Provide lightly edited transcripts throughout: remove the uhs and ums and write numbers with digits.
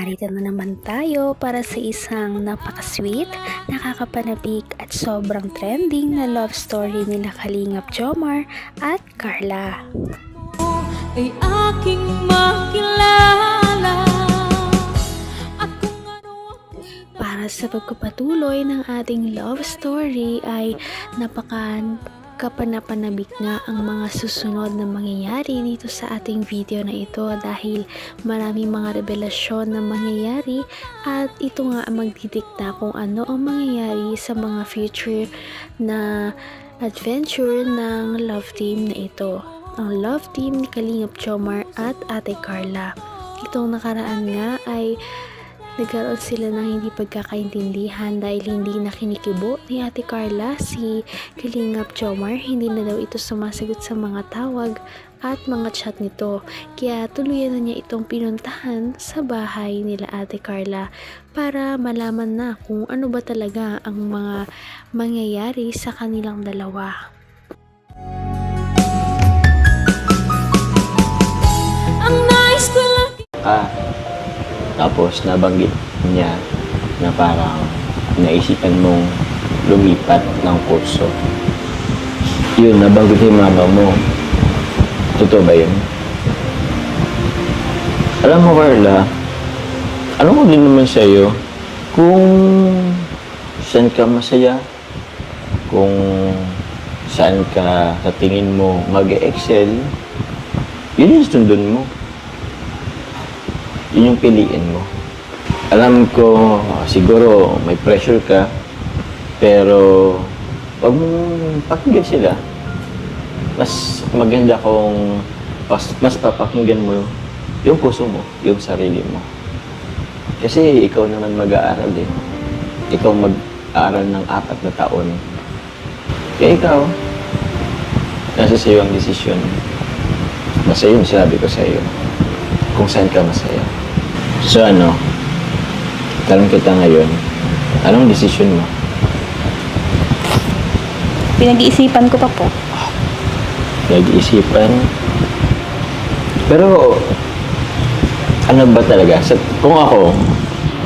narito na naman tayo para sa isang napaka-sweet, nakakapanabik at sobrang trending na love story nila Kalingap Jomar at Carla. Ay aking makilala. Para sa pagpapatuloy ng ating love story ay napaka-kapanapanabik nga ang mga susunod na mangyayari dito sa ating video na ito dahil maraming mga revelasyon na mangyayari at ito nga ang magdidikta kung ano ang mangyayari sa mga future na adventure ng love team na ito. Ang love team ni Kalingap Jomar at Ate Carla. Itong nakaraan nga ay nagkaroon sila ng hindi pagkakaintindihan dahil hindi na kinikibo ni Ate Carla si Kalingap Jomar. Hindi na daw ito sumasagot sa mga tawag at mga chat nito. Kaya tuluyan na niya itong pinuntahan sa bahay nila Ate Carla para malaman na kung ano ba talaga ang mga mangyayari sa kanilang dalawa. Tapos nabanggit niya na parang naisipan mong lumipat ng kurso. Yun, nabanggit yung mama mo. Totoo ba yun? Alam mo, Carla, alam ko din naman sa'yo kung saan ka masaya, kung saan ka sa tingin mo mag-excel, yun yung sundon mo. Yun yung piliin mo. Alam ko, siguro may pressure ka, pero wag mong pakinggan sila. Mas maganda kung mas papakinggan mo yung puso mo, yung sarili mo. Kasi ikaw naman mag-aaral eh. Ikaw mag-aaral ng 4 na taon. Kaya ikaw, nasa sa'yo ang desisyon. Nasa yun, sinabi ko sa'yo kung saan ka masaya. So ano, tanong kita ngayon, anong desisyon mo? Pinag-iisipan ko pa po. Nag-iisipan? Pero, ano ba talaga? Kung ako,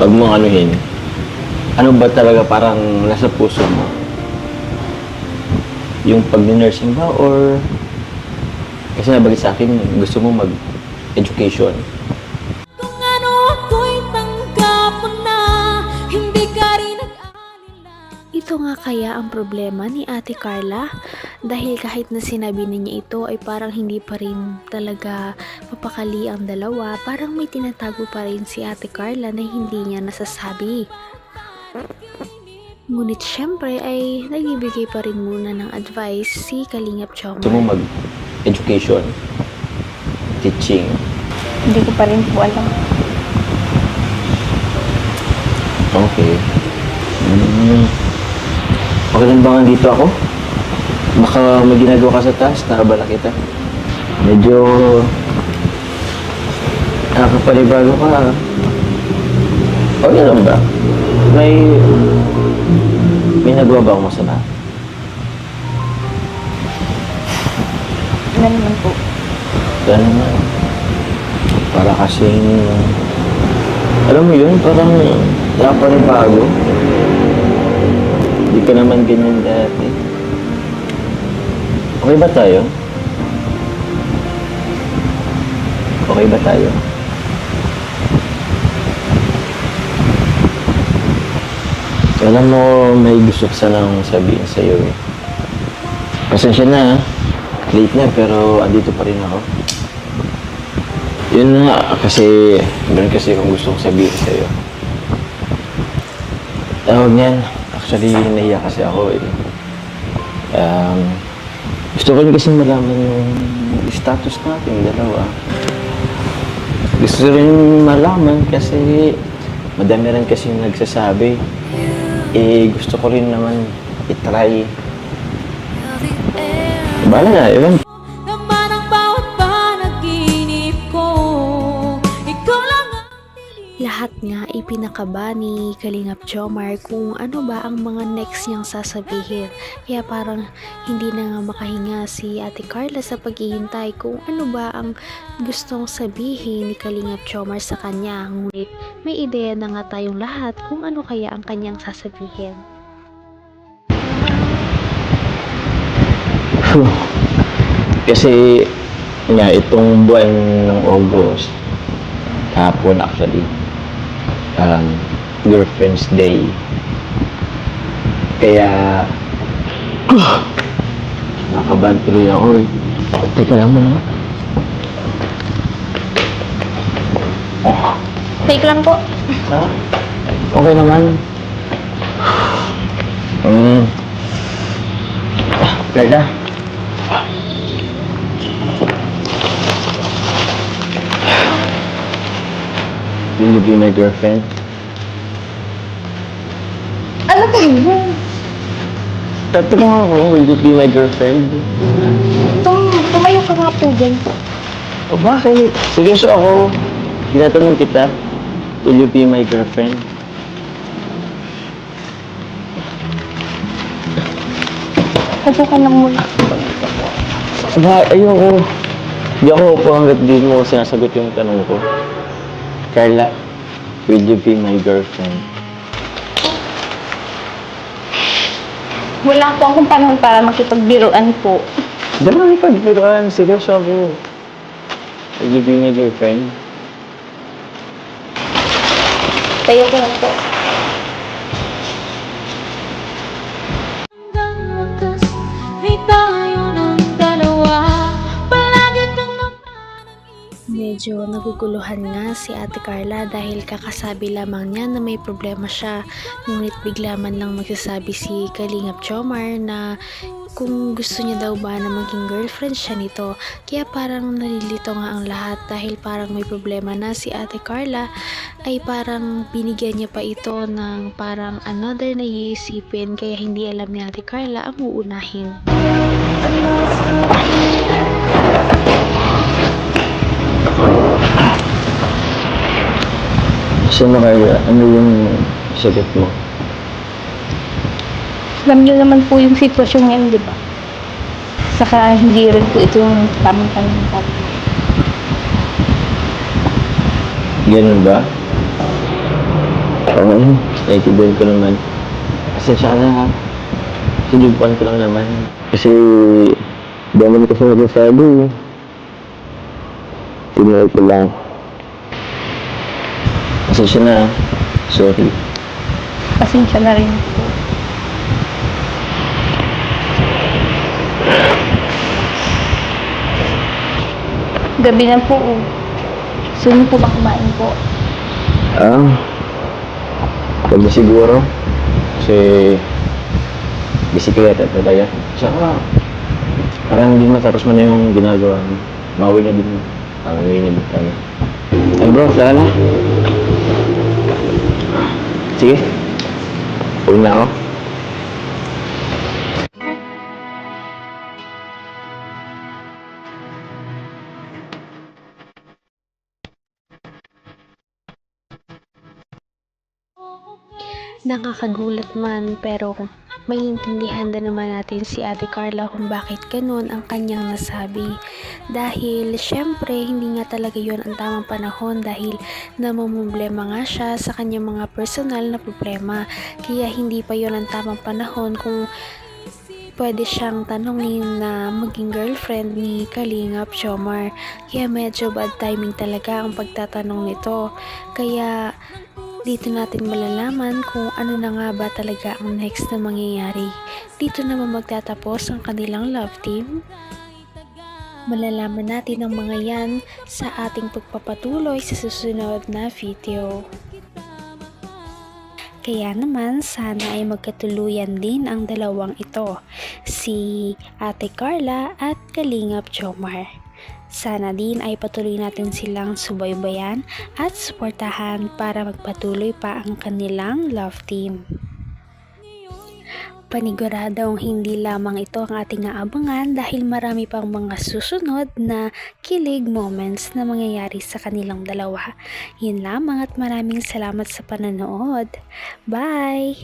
pag mong anuhin, ano ba talaga parang nasa puso mo? Yung pag-nursing ba or kasi nabagay sa akin, gusto mo mag-education? Kung ano ako'y tanggap mo na, hindi ka rin nag-alala. Ito nga kaya ang problema ni Ate Carla dahil kahit na sinabi na niya ito ay parang hindi pa rin talaga mapakali ang dalawa, parang may tinatago pa rin si Ate Carla na hindi niya nasasabi. Ngunit syempre ay nagbibigay pa rin muna ng advice si Kalingap Jomar. Gusto mo mag-education? Teaching? Hindi ko pa rin po alam. Okay. Okay lang ba nga dito ako? Baka may ginagawa ka sa taas, nakabala kita. Medyo nakapanibago ka. Okay lang ba? May nagawa ba akong masama? Ano naman po? Kaya naman. Para kasing alam mo yun, parang nakapanibago. Hindi ka naman ganyan dati. Okay ba tayo? Okay ba tayo? Alam mo, may gusto ko sanang sabihin sa'yo eh. Pasensya na ha. Late na pero andito pa rin ako. Yun nga, kasi meron kasi akong gusto kong sabihin sa'yo. Tawag niyan, actually nahiya kasi ako eh. Gusto ko rin kasi malaman yung status natin dalawa. Gusto rin malaman kasi madami rin kasi nagsasabi. Gusto ko rin naman itry. Bahala na, ewan. Naman ang bawat panaginip ko, ikaw lang ang lahat nga ipinakaba ni Kalingap Jomar kung ano ba ang mga next niyang sasabihin. Kaya parang hindi na nga makahinga si Ate Carla sa paghihintay kung ano ba ang gustong sabihin ni Kalingap Jomar sa kanya. Ngunit may ideya na nga tayong lahat kung ano kaya ang kanyang sasabihin. Kasi nga itong buwan ng August, hapon actually, Girlfriend's Day. Kaya nakabahan tuloy ako eh. Teka lang muna. Take lang po. Ha? Okay naman. Carla. Will you be my girlfriend? Ano po yun? Tatanong ako, will you be my girlfriend? Tumayo ka nga po dyan. O bakit? Seryoso ako. Tinatanong kita, will you be my girlfriend? Upo ka lang muna. Aba, ayoko. Hindi ako upo hanggat di mo sinasagot yung tanong ko. Carla, will you be my girlfriend? Wala po akong panahon para makipagbiruan po. Dala may pagbiruan. Seryoso ako. Will you be my girlfriend? Tayo ko lang po. Hanggang wakas ay tayo ng dalawa. Palagi kang Medyo naguguluhan nga si Ate Carla dahil kakasabi lamang niya na may problema siya. Ngunit bigla man lang magsasabi si Kalingap Jomar na kung gusto niya daw ba na maging girlfriend siya nito. Kaya parang nalilito nga ang lahat dahil parang may problema na si Ate Carla, ay parang binigyan niya pa ito ng parang another na iisipin, kaya hindi alam ni Ate Carla ang uunahin. So na Carla, ano yung sagot mo? Alam niyo naman po yung sitwasyon ngayon, di ba? Saka hindi rin po ito yung tamang tanong po. Ganun ba? Oo, naitibayin ko naman. Pasensya ka na ha. Sinubukan ko lang naman. Kasi dami kasi nagsasabi. Tinuloy ko lang. Pasensya na ha. Sorry. Pasensya na rin po. Gabi na po. Gusto niyo po ba kumain po? Pag siguro. Kasi bisikleta talaga. Tsaka parang hindi matapos mo na yung ginagawa mo. Mauwi na din. Mauwi na din tayo. Ay bro, saka na. Sige. Uwi na ako. Nakakagulat man pero maintindihan din naman natin si Ate Carla kung bakit ganun ang kanyang nasabi. Dahil syempre hindi nga talaga yon ang tamang panahon dahil namumblema nga siya sa kanyang mga personal na problema. Kaya hindi pa yon ang tamang panahon kung pwede siyang tanongin na maging girlfriend ni Kalingap Jomar. Kaya medyo bad timing talaga ang pagtatanong nito. Kaya dito natin malalaman kung ano na nga ba talaga ang next na mangyayari. Dito naman magtatapos ang kanilang love team. Malalaman natin ang mga yan sa ating pagpapatuloy sa susunod na video. Kaya naman sana ay magkatuluyan din ang dalawang ito, si Ate Carla at Kalingap Jomar. Sana din ay patuloy natin silang subaybayan at suportahan para magpatuloy pa ang kanilang love team. Paniguradong hindi lamang ito ang ating aabangan dahil marami pang mga susunod na kilig moments na mangyayari sa kanilang dalawa. Yun lamang at maraming salamat sa panonood. Bye!